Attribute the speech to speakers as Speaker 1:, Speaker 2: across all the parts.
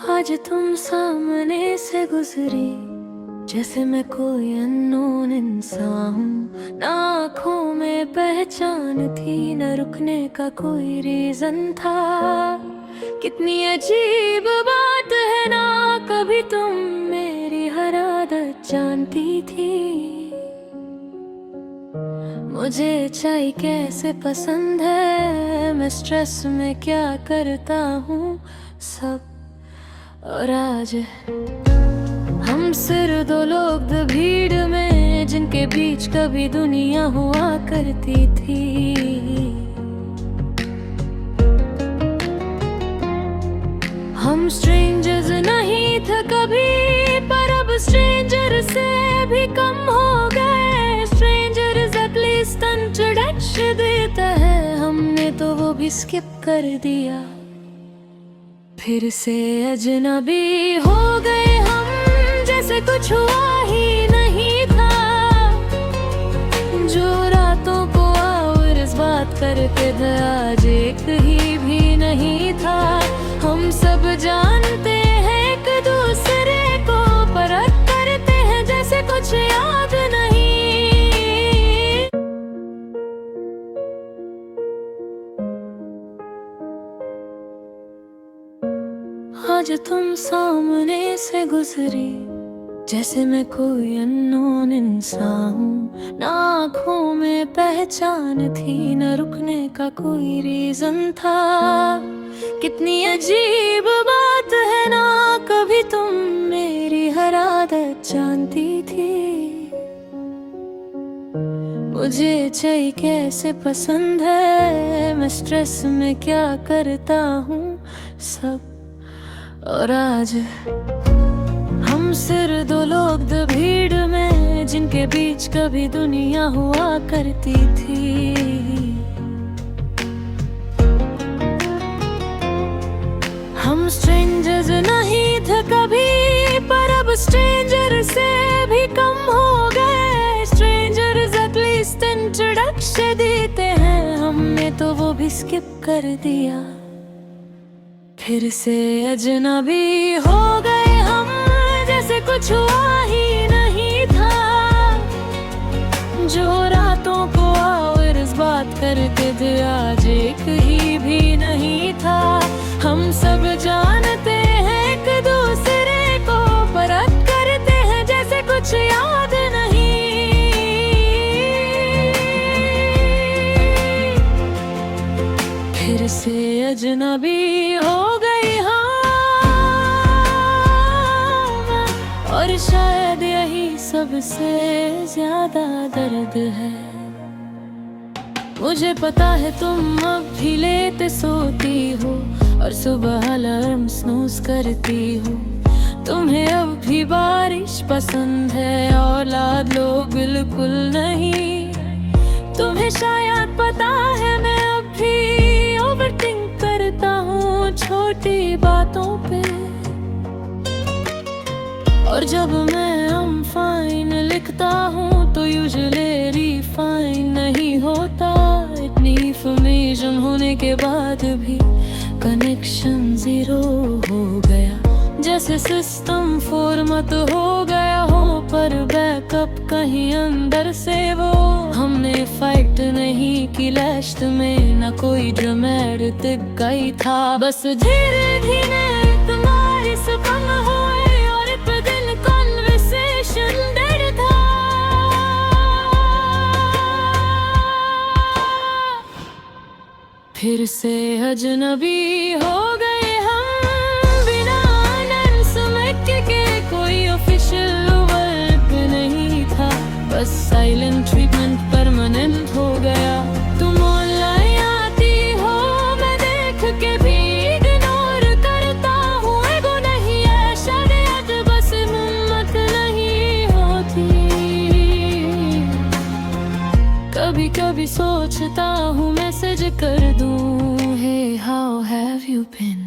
Speaker 1: आज तुम सामने से गुजरी जैसे मैं कोई अननोन इंसान हूँ। ना आँखों में पहचान थी, न रुकने का कोई रीजन था। कितनी अजीब बात है ना, कभी तुम मेरी हर आदत जानती थी। मुझे चाय कैसे पसंद है, मैं स्ट्रेस में क्या करता हूँ सब। और आज हम सिर्फ दो लोग द भीड़ में, जिनके बीच कभी दुनिया हुआ करती थी। हम स्ट्रेंजर्स नहीं थे कभी, पर अब स्ट्रेंजर से भी कम हो गए। स्ट्रेंजर्स एटलीस्ट इंट्रोडक्शन देता है, हमने तो वो भी स्किप कर दिया। फिर से अजनबी हो गए हम, जैसे कुछ हुआ ही नहीं था। जो रातों को आवर्स बात करते थे, आज एक ही भी नहीं था। हम सब जानते हैं एक दूसरे को, परख करते हैं जैसे कुछ याद नहीं। आज तुम सामने से गुजरी जैसे मैं कोई अननोन इंसान हूँ। ना आँखों में पहचान थी, न रुकने का कोई रीजन था। कितनी अजीब बात है ना, कभी तुम मेरी हर आदत जानती थी। मुझे चाय कैसे पसंद है, मैं स्ट्रेस में क्या करता हूँ सब। और आज हम सिर्फ दो लोग द भीड़ में, जिनके बीच कभी दुनिया हुआ करती थी। हम स्ट्रेंजर्स नहीं थे कभी, पर अब स्ट्रेंजर से भी कम हो गए। स्ट्रेंजर्स एटलीस्ट इंट्रोडक्शन देते हैं, हमने तो वो भी स्किप कर दिया। फिर से अजनबी हो गए हम, जैसे कुछ हुआ ही नहीं था। जो रातों को आवर्स बात करते थे, आज एक ही भी नहीं था। हम सब जानते हैं एक दूसरे को, परख करते हैं जैसे कुछ याद नहीं। फिर से अजनबी हो गई हम, और शायद यही सबसे ज्यादा दर्द है। मुझे पता है तुम अब भी लेट सोती हो, और सुबह अलार्म स्नूज करती हो। तुम्हें अब भी बारिश पसंद है, औलाद लोग बिल्कुल नहीं। तुम्हें शायद पता है मैं अब भी ओवरथिंक करता हूँ छोटी बातों पे। और जब मैं I'm fine लिखता हूँ, तो यूजुअली रिफाइन नहीं होता। इतनी इंफॉर्मेशन होने के बाद भी कनेक्शन जीरो हो गया, जैसे सिस्टम फॉर्मत हो गया हो, पर बैकअप कहीं अंदर से वो। हमने फाइट नहीं की लास्ट में, ना कोई ड्रामेटिक गई था। बस धीरे धीरे तुम्हारी सपन हुए, और एक दिन कन्वर्सेशन डेड था। फिर से अजनबी हो गए हम, बिना अनाउंसमेंट के। कोई ऑफिशियल वर्क नहीं था, बस साइलेंट ट्रीटमेंट परमानेंट हो गया। तुम ऑनलाइन आती हो, मैं देख के भी इग्नोर करता हूँ। एगो नहीं है शायद, बस हिम्मत नहीं होती। कभी कभी सोचता हूँ मैसेज कर दूँ, hey how have you been.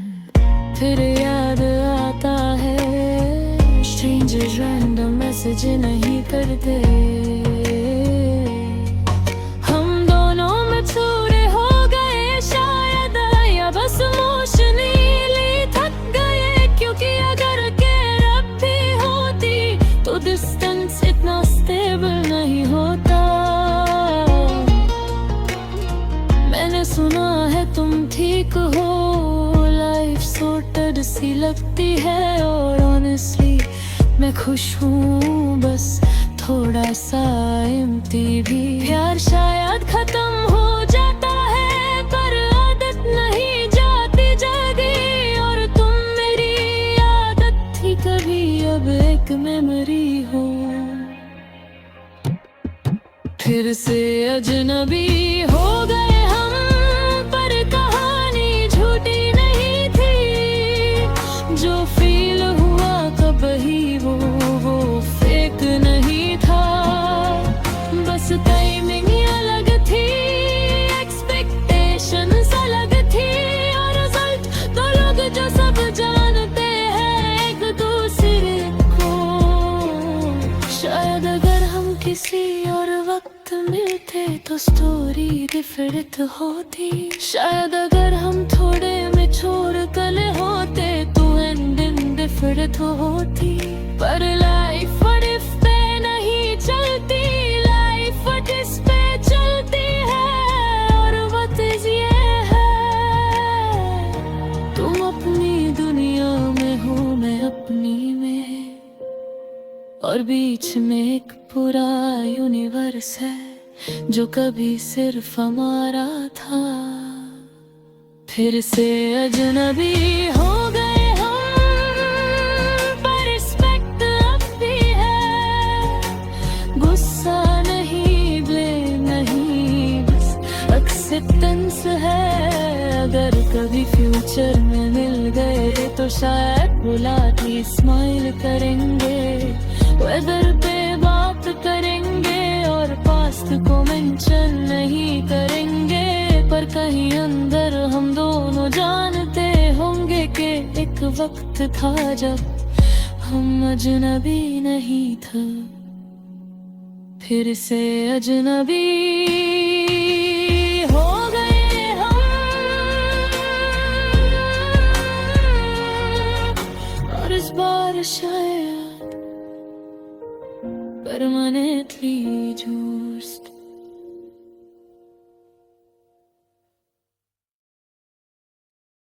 Speaker 1: फिर याद आता है स्ट्रेंजर्स रैंडम मैसेज नहीं करते। हम दोनों मछूरे हो गए शायद, या बस इमोशनली थक गए, क्योंकि ठीक हो, लाइफ सॉर्टेड सी लगती है। और ऑनेस्टली मैं खुश हूँ, बस थोड़ा सा एम्प्टी भी। प्यार शायद खत्म हो जाता है, पर आदत नहीं जाती जल्दी। और तुम मेरी आदत थी कभी, अब एक मेमोरी हो। फिर से अजनबी हो गए हम, पर कहानी झूठी नहीं थी। जो फील हुआ कब ही वो फेक नहीं था। बस टाइमिंग अलग थी, एक्सपेक्टेशंस अलग थी। और रिजल्ट तो लोग जो सब जानते हैं एक दूसरे को। शायद अगर हम किसी और वक्त मिलते तो स्टोरी डिफरेंट होती। शायद अगर हम थोड़े मैच्योर कल होते तो एंडिंग डिफरेंट होती। पर लाइफ व्हाट इफ पे नहीं चलती, लाइफ व्हाट इस पे चलती है। और व्हाट इज ये है, तुम अपनी दुनिया में हो, मैं अपनी में। और बीच में एक पूरा यूनिवर्स है जो कभी सिर्फ हमारा था। फिर से अजनबी हो गए हम, पर रिस्पेक्ट अब भी है। गुस्सा नहीं, ब्लेम नहीं, बस एक्सेप्टेंस है। अगर कभी फ्यूचर में मिल गए तो शायद बुलाती स्माइल करेंगे, वेदर पे बात करेंगे और पास्ट को मेंशन नहीं करेंगे। पर कहीं अंदर हम दोनों जानते होंगे कि एक वक्त था जब हम अजनबी नहीं थे। फिर से अजनबी हो गए हम, और इस बार शायद permanently yours.